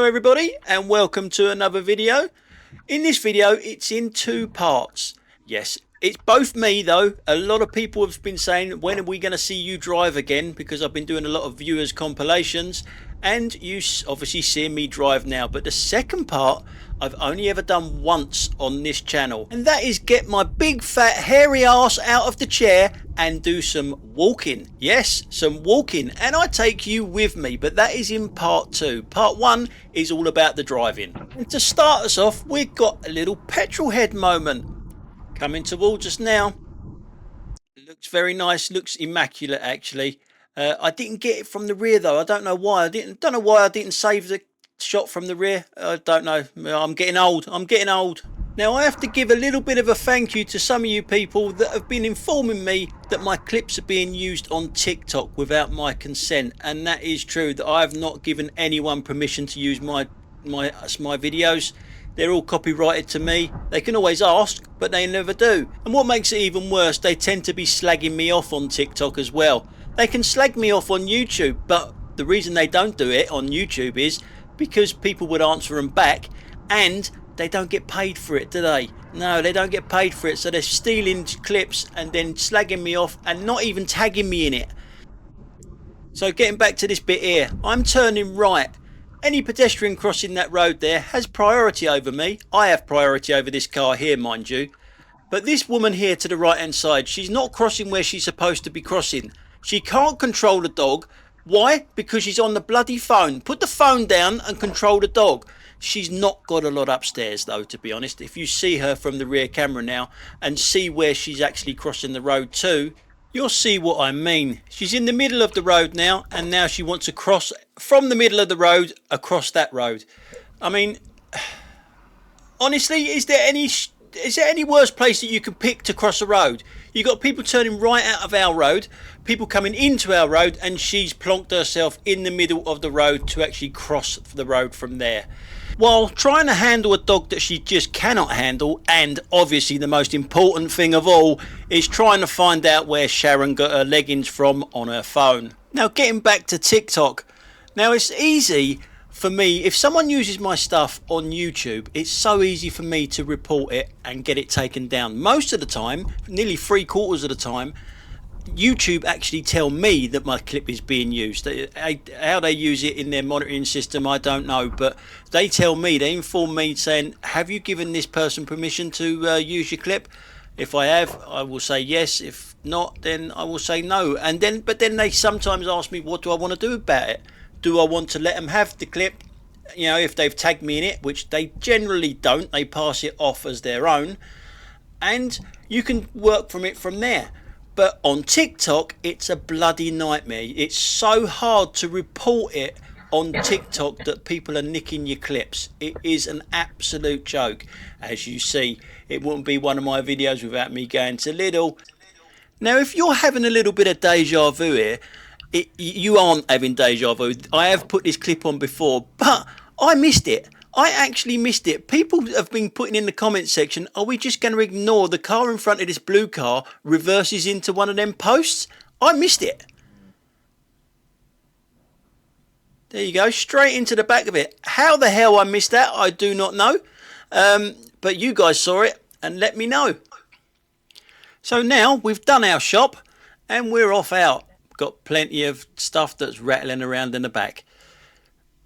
Hello everybody and welcome to another video. In this video it's in two parts. Yes, it's both me though. A lot of people have been saying, when are we going to see you drive again, because I've been doing a lot of viewers compilations and you obviously see me drive now. But the second part I've only ever done once on this channel, and that is get my big fat hairy ass out of the chair and do some walking. Yes, some walking, and I take you with me, but that is in part two. Part one is all about the driving. And to start us off, we've got a little petrol head moment coming towards us now. It looks very nice, looks immaculate actually. I didn't get it from the rear though. I don't know why. I didn't save the shot from the rear. I don't know. I'm getting old. Now I have to give a little bit of a thank you to some of you people that have been informing me that my clips are being used on TikTok without my consent, and that is true. That I have not given anyone permission to use my videos. They're all copyrighted to me. They can always ask, but they never do. And what makes it even worse, they tend to be slagging me off on TikTok as well. They can slag me off on YouTube, but the reason they don't do it on YouTube is because people would answer them back, and they don't get paid for it, do they? No, they don't get paid for it, so they're stealing clips and then slagging me off and not even tagging me in it. So getting back to this bit here, I'm turning right. Any pedestrian crossing that road there has priority over me. I have priority over this car here, mind you. But this woman here to the right hand side, she's not crossing where she's supposed to be crossing. She can't control the dog. Why? Because she's on the bloody phone. Put the phone down and control the dog. She's not got a lot upstairs though, to be honest. If you see her from the rear camera now and see where she's actually crossing the road to, you'll see what I mean. She's in the middle of the road now, and now she wants to cross from the middle of the road across that road. I mean, honestly, is there any worse place that you can pick to cross a road? You got people turning right out of our road, people coming into our road, and she's plonked herself in the middle of the road to actually cross the road from there, while trying to handle a dog that she just cannot handle. And obviously the most important thing of all is trying to find out where Sharon got her leggings from on her phone. Now getting back to TikTok, now it's easy for me, if someone uses my stuff on YouTube, it's so easy for me to report it and get it taken down. Most of the time, nearly 3/4 of the time, YouTube actually tell me that my clip is being used. How they use it in their monitoring system, I don't know, but they tell me, they inform me saying, have you given this person permission to use your clip? If I have, I will say yes. If not, then I will say no. But then they sometimes ask me, what do I want to do about it? Do I want to let them have the clip, you know, if they've tagged me in it, which they generally don't. They pass it off as their own, and you can work from it from there. But on TikTok, it's a bloody nightmare. It's so hard to report it on TikTok that people are nicking your clips. It is an absolute joke. As you see, it wouldn't be one of my videos without me going to Lidl. Now, if you're having a little bit of deja vu here, you aren't having deja vu. I have put this clip on before, but I missed it. I actually missed it. People have been putting in the comment section, are we just going to ignore the car in front of this blue car reverses into one of them posts? I missed it. There you go, straight into the back of it. How the hell I missed that, I do not know. But you guys saw it and let me know. So now we've done our shop and we're off out. Got plenty of stuff that's rattling around in the back.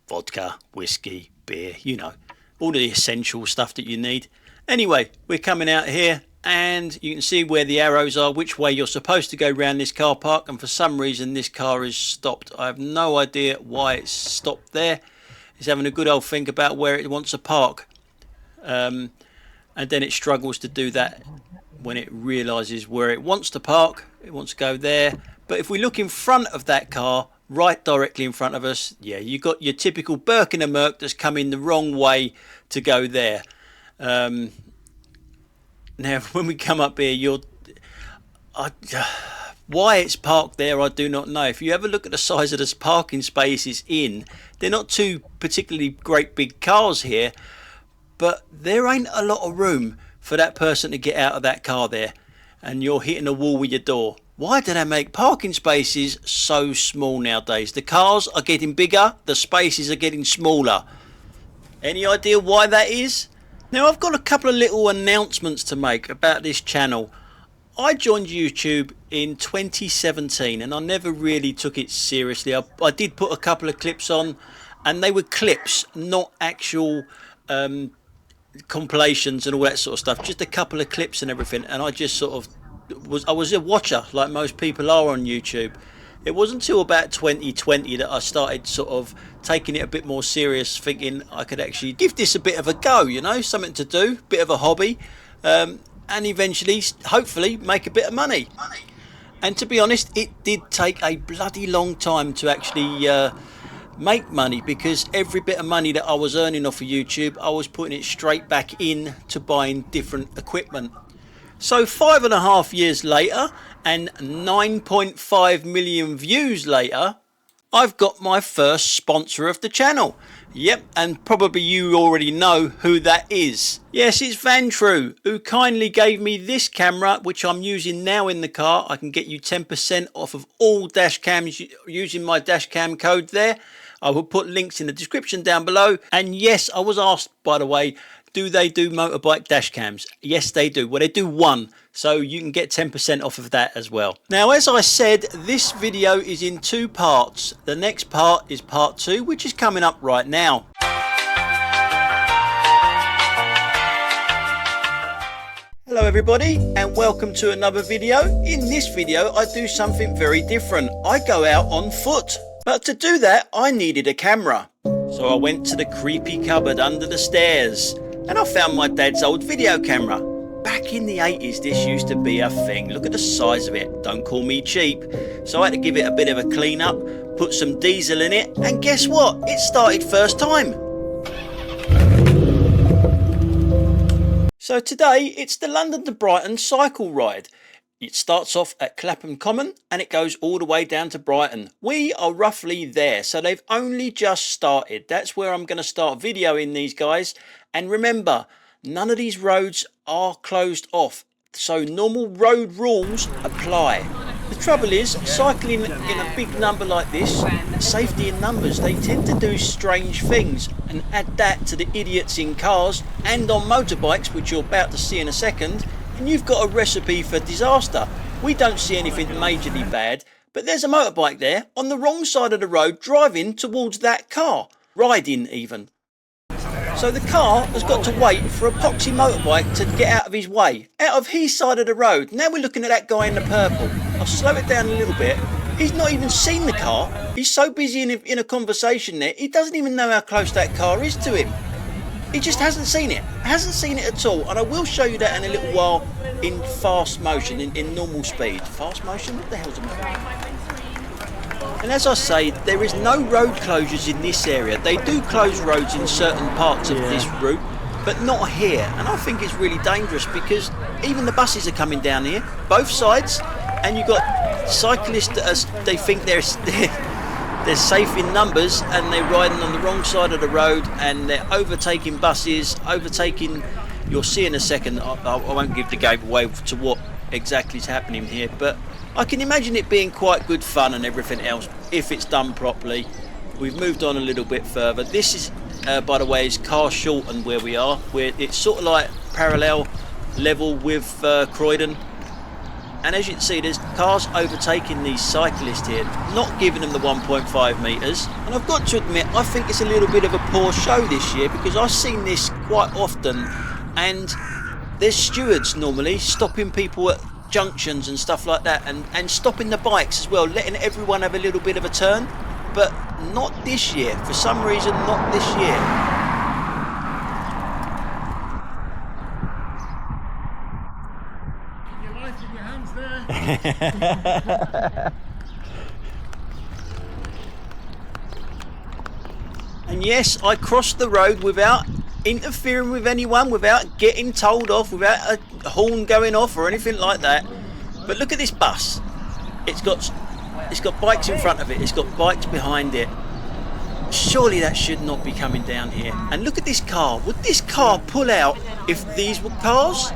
Vodka, whiskey, beer, you know, all the essential stuff that you need. Anyway, we're coming out here and you can see where the arrows are, which way you're supposed to go round this car park, and for some reason this car is stopped. I have no idea why it's stopped there. It's having a good old think about where it wants to park, and then it struggles to do that when it realizes where it wants to park. It wants to go there. But if we look in front of that car, right directly in front of us, yeah, you got your typical Birkin and Merc that's coming the wrong way to go there. Now, when we come up here, why it's parked there, I do not know. If you ever look at the size of the parking spaces they're not too particularly great big cars here, but there ain't a lot of room for that person to get out of that car there, and you're hitting a wall with your door. Why do they make parking spaces so small nowadays? The cars are getting bigger, the spaces are getting smaller. Any idea why that is? Now I've got a couple of little announcements to make about this channel. I joined YouTube in 2017 and I never really took it seriously. I did put a couple of clips on, and they were clips, not actual compilations and all that sort of stuff, just a couple of clips and everything. And I just sort of I was a watcher like most people are on YouTube. It wasn't until about 2020 that I started sort of taking it a bit more serious, thinking I could actually give this a bit of a go, you know, something to do, bit of a hobby, and eventually hopefully make a bit of money. And to be honest, it did take a bloody long time to actually make money, because every bit of money that I was earning off of YouTube, I was putting it straight back in to buying different equipment. So 5.5 years later and 9.5 million views later, I've got my first sponsor of the channel. Yep, and probably you already know who that is. Yes, it's Vantrue, who kindly gave me this camera, which I'm using now in the car. I can get you 10% off of all dash cams using my dash cam code there. I will put links in the description down below. And yes, I was asked, by the way, do they do motorbike dash cams? Yes, they do. Well, they do one, so you can get 10% off of that as well. Now, as I said, this video is in 2 parts. The next part is part 2, which is coming up right now. Hello everybody, and welcome to another video. In this video, I do something very different. I go out on foot. But to do that, I needed a camera. So I went to the creepy cupboard under the stairs, and I found my dad's old video camera. Back in the 80s, this used to be a thing. Look at the size of it. Don't call me cheap. So I had to give it a bit of a clean up, put some diesel in it, and guess what? It started first time. So today, it's the London to Brighton cycle ride. It starts off at Clapham Common and it goes all the way down to Brighton. We are roughly there, so they've only just started. That's where I'm going to start videoing these guys. And remember, none of these roads are closed off, so normal road rules apply. The trouble is, cycling in a big number like this, safety in numbers, they tend to do strange things. And add that to the idiots in cars and on motorbikes, which you're about to see in a second, and you've got a recipe for disaster. We don't see anything majorly bad, but there's a motorbike there on the wrong side of the road driving towards that car, riding even. So the car has got to wait for a poxy motorbike to get out of his way, out of his side of the road. Now we're looking at that guy in the purple. I'll slow it down a little bit. He's not even seen the car. He's so busy in a conversation there, he doesn't even know how close that car is to him. He just hasn't seen it. Hasn't seen it at all. And I will show you that in a little while in fast motion, in normal speed. Fast motion? What the hell's a motor? And as I say, there is no road closures in this area. They do close roads in certain parts of this route, but not here. And I think it's really dangerous because even the buses are coming down here, both sides, and you've got cyclists that they think they're safe in numbers, and they're riding on the wrong side of the road, and they're overtaking buses, overtaking. You'll see in a second. I won't give the game away to what exactly is happening here, but I can imagine it being quite good fun and everything else if it's done properly. We've moved on a little bit further. This is, by the way, is Car Shorten where we are, where it's sort of like parallel level with Croydon. And as you can see, there's cars overtaking these cyclists here, not giving them the 1.5 metres. And I've got to admit, I think it's a little bit of a poor show this year, because I've seen this quite often, and there's stewards normally stopping people at junctions and stuff like that, and stopping the bikes as well, letting everyone have a little bit of a turn. But not this year. For some reason, not this year. And yes, I crossed the road without interfering with anyone, without getting told off, without a horn going off or anything like that. But look at this bus. It's got bikes in front of it, it's got bikes behind it. Surely that should not be coming down here. And look at this car. Would this car pull out if these were cars?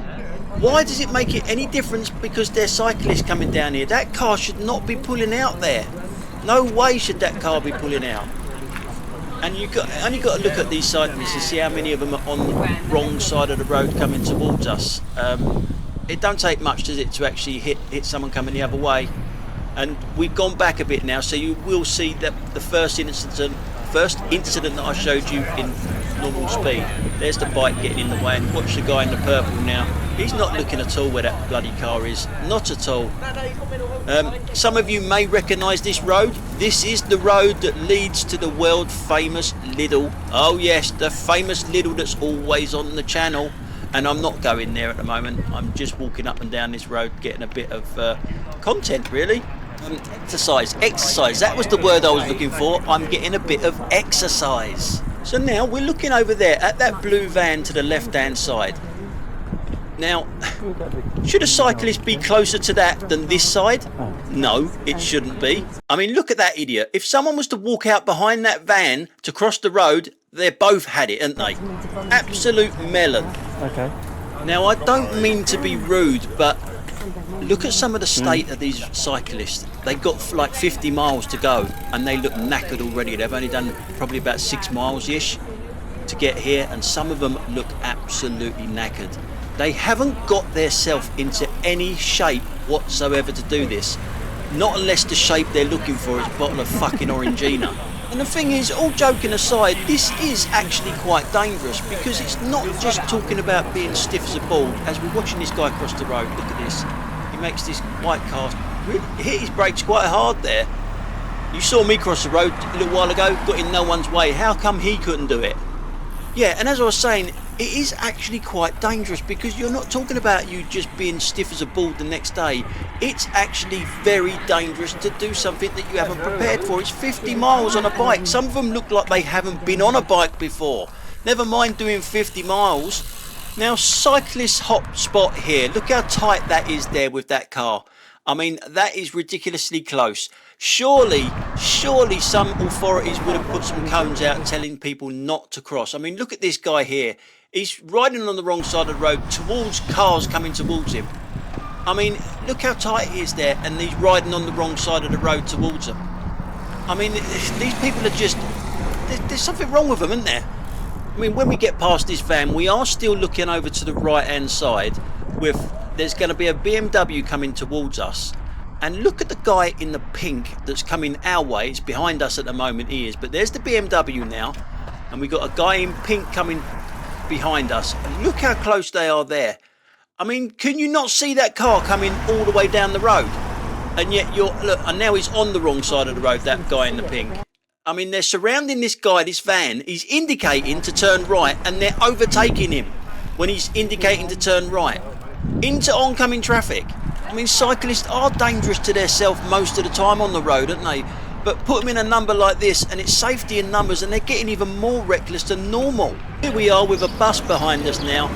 Why does it make it any difference because they're cyclists coming down here? That car should not be pulling out there. No way should that car be pulling out. And you only got to look at these cyclists and see how many of them are on the wrong side of the road coming towards us. It don't take much, does it, to actually hit someone coming the other way. And we've gone back a bit now, so you will see that the first incident that I showed you in normal speed. There's the bike getting in the way, and watch the guy in the purple now. He's not looking at all where that bloody car is, not at all. Some of you may recognise this road. This is the road that leads to the world famous Lidl. Oh yes, the famous Lidl that's always on the channel. And I'm not going there at the moment. I'm just walking up and down this road getting a bit of content really. Exercise, that was the word I was looking for. I'm getting a bit of exercise. So now we're looking over there at that blue van to the left hand side. Now, should a cyclist be closer to that than this side? No, it shouldn't be. I mean, look at that idiot. If someone was to walk out behind that van to cross the road, they both had it, hadn't they? Absolute melon. Okay. Now, I don't mean to be rude, but look at some of the state of these cyclists. They've got like 50 miles to go, and they look knackered already. They've only done probably about 6 miles-ish to get here, and some of them look absolutely knackered. They haven't got theirself into any shape whatsoever to do this. Not unless the shape they're looking for is a bottle of fucking Orangina. And the thing is, all joking aside, this is actually quite dangerous, because it's not just talking about being stiff as a ball. As we're watching this guy cross the road, look at this. He makes this white cast, really hit his brakes quite hard there. You saw me cross the road a little while ago, got in no one's way. How come he couldn't do it? Yeah, and as I was saying, it is actually quite dangerous, because you're not talking about you just being stiff as a ball the next day. It's actually very dangerous to do something that you haven't prepared for. It's 50 miles on a bike. Some of them look like they haven't been on a bike before. Never mind doing 50 miles. Now, cyclist hotspot here. Look how tight that is there with that car. I mean, that is ridiculously close. Surely some authorities would have put some cones out telling people not to cross. I mean, look at this guy here. He's riding on the wrong side of the road towards cars coming towards him. I mean, look how tight he is there, and he's riding on the wrong side of the road towards them. I mean, these people are just... There's something wrong with them, isn't there? I mean, when we get past this van, we are still looking over to the right-hand side with... There's going to be a BMW coming towards us. And look at the guy in the pink that's coming our way. It's behind us at the moment, he is. But there's the BMW now. And we've got a guy in pink coming behind us. And look how close they are there. I mean, can you not see that car coming all the way down the road? And yet look, and now he's on the wrong side of the road, that guy in the pink. I mean, they're surrounding this guy, this van. He's indicating to turn right, and they're overtaking him when he's indicating to turn right into oncoming traffic. I mean, cyclists are dangerous to themselves most of the time on the road, aren't they? But put them in a number like this, and it's safety in numbers, and they're getting even more reckless than normal. Here we are with a bus behind us now,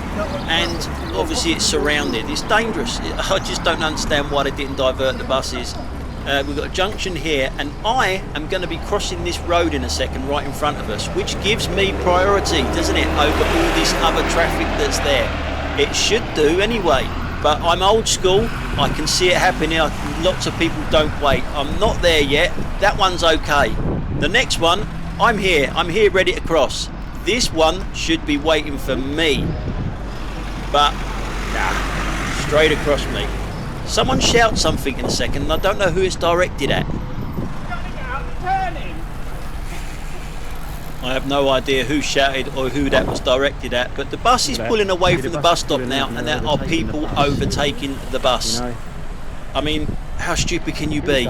and obviously it's surrounded. It's dangerous. I just don't understand why they didn't divert the buses. We've got a junction here, and I am going to be crossing this road in a second right in front of us, which gives me priority, doesn't it, over all this other traffic that's there. It should do anyway, but I'm old school. I can see it happening. Lots of people don't wait. I'm not there yet. That one's okay. The next one, I'm here ready to cross. This one should be waiting for me, but nah, straight across me. Someone shout something in a second, and I don't know who it's directed at. I have no idea who shouted or who that was directed at, but the bus is pulling away from the bus stop now, and there are people overtaking the bus. I mean, how stupid can you be?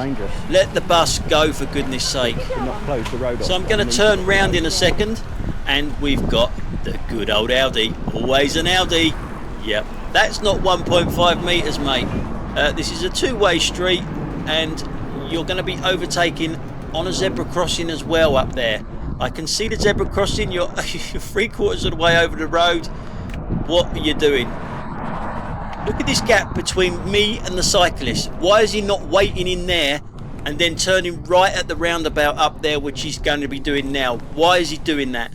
Let the bus go, for goodness sake. So I'm going to turn round in a second, and we've got the good old Audi. Always an Audi. Yep, that's not 1.5 metres, mate. This is a two-way street, and you're going to be overtaking on a zebra crossing as well up there. I can see the zebra crossing. You're 3/4 of the way over the road. What are you doing? Look at this gap between me and the cyclist. Why is he not waiting in there and then turning right at the roundabout up there, which he's going to be doing now? Why is he doing that?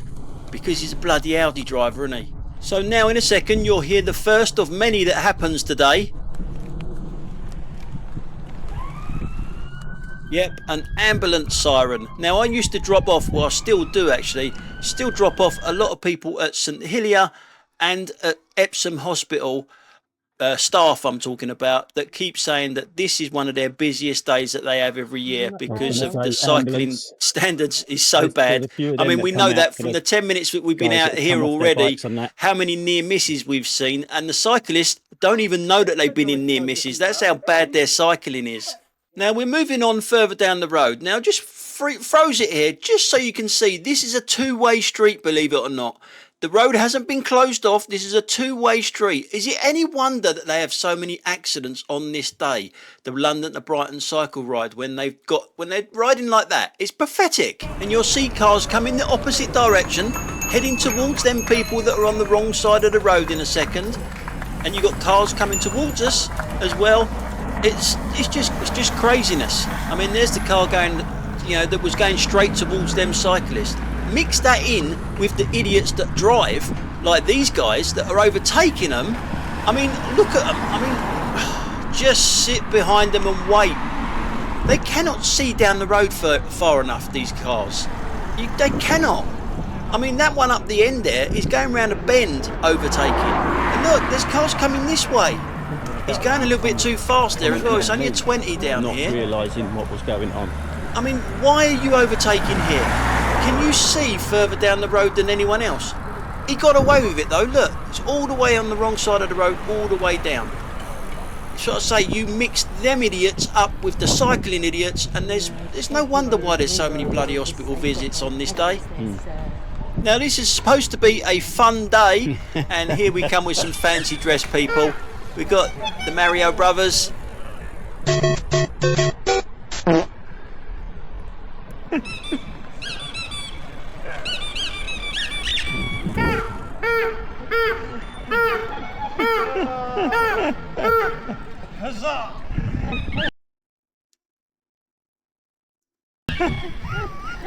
Because he's a bloody Audi driver, isn't he? So now in a second you'll hear the first of many that happens today. Yep, an ambulance siren. Now, I used to drop off, well, I still do actually, still drop off a lot of people at St Helier and at Epsom Hospital, staff I'm talking about, that keep saying that this is one of their busiest days that they have every year because of the cycling standards is so bad. I mean, we know that from the 10 minutes that we've been out here already, how many near misses we've seen, and the cyclists don't even know that they've been in near misses. That's how bad their cycling is. Now, we're moving on further down the road. Now, just froze it here, just so you can see, this is a two-way street, believe it or not. The road hasn't been closed off. This is a two-way street. Is it any wonder that they have so many accidents on this day? The London to Brighton cycle ride, when they're riding like that, it's pathetic. And you'll see cars come in the opposite direction, heading towards them people that are on the wrong side of the road in a second. And you've got cars coming towards us as well. It's just craziness. I mean, there's the car going, you know, that was going straight towards them cyclists. Mix that in with the idiots that drive, like these guys that are overtaking them. I mean, look at them. I mean, just sit behind them and wait. They cannot see down the road far enough, these cars. They cannot. I mean, that one up the end there is going around a bend overtaking. And look, there's cars coming this way. He's going a little bit too fast there as well. It's only a 20 down here. Not realising what was going on. I mean, why are you overtaking here? Can you see further down the road than anyone else? He got away with it though, look. It's all the way on the wrong side of the road, all the way down. So I say, you mix them idiots up with the cycling idiots, and there's no wonder why there's so many bloody hospital visits on this day. Now, this is supposed to be a fun day, and here we come with some fancy dress people. We've got the Mario brothers. Huzzah!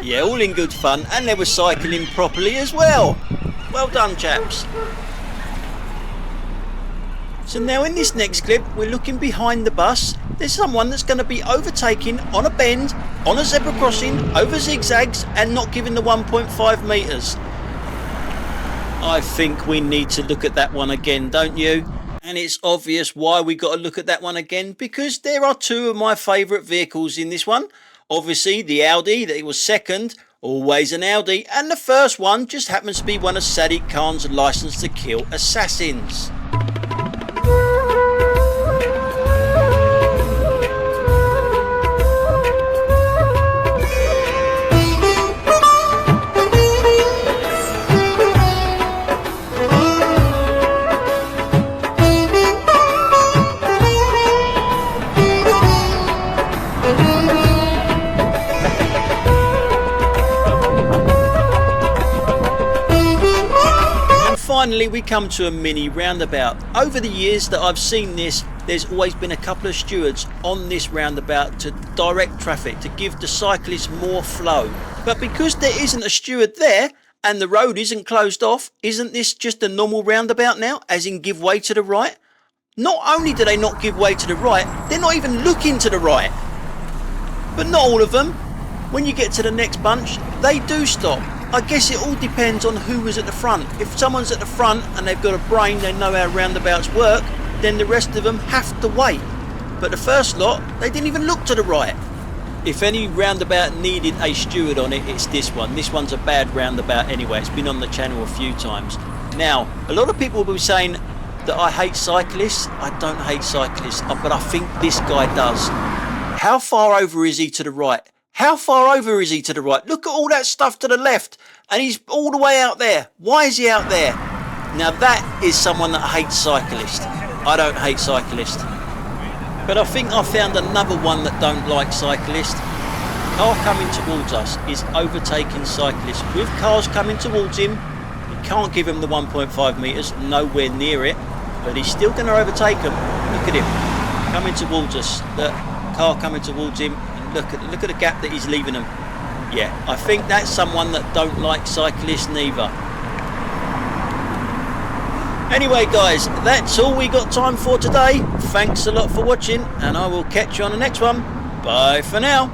Yeah, all in good fun, and they were cycling properly as well. Well done, chaps. So now in this next clip, we're looking behind the bus. There's someone that's going to be overtaking on a bend, on a zebra crossing, over zigzags, and not giving the 1.5 metres. I think we need to look at that one again, don't you? And it's obvious why we got to look at that one again, because there are two of my favourite vehicles in this one. Obviously the Audi, that it was second, always an Audi, and the first one just happens to be one of Sadiq Khan's Licence to Kill assassins. Finally, we come to a mini roundabout. Over the years that I've seen this, there's always been a couple of stewards on this roundabout to direct traffic, to give the cyclists more flow. But because there isn't a steward there and the road isn't closed off, isn't this just a normal roundabout now, as in give way to the right? Not only do they not give way to the right, they're not even looking to the right. But not all of them. When you get to the next bunch, they do stop. I guess it all depends on who was at the front. If someone's at the front and they've got a brain, they know how roundabouts work, then the rest of them have to wait. But the first lot, they didn't even look to the right. If any roundabout needed a steward on it, it's this one. This one's a bad roundabout anyway. It's been on the channel a few times. Now, a lot of people will be saying that I hate cyclists. I don't hate cyclists, but I think this guy does. How far over is he to the right? How far over is he to the right? Look at all that stuff to the left, and he's all the way out there. Why is he out there? Now that is someone that hates cyclists. I don't hate cyclists. But I think I found another one that don't like cyclists. Car coming towards us is overtaking cyclists. With cars coming towards him, he can't give him the 1.5 metres, nowhere near it, but he's still going to overtake them. Look at him, coming towards us. The car coming towards him. Look at the gap that he's leaving them. Yeah, I think that's someone that don't like cyclists neither. Anyway guys, that's all we got time for today. Thanks a lot for watching, and I will catch you on the next one. Bye for now.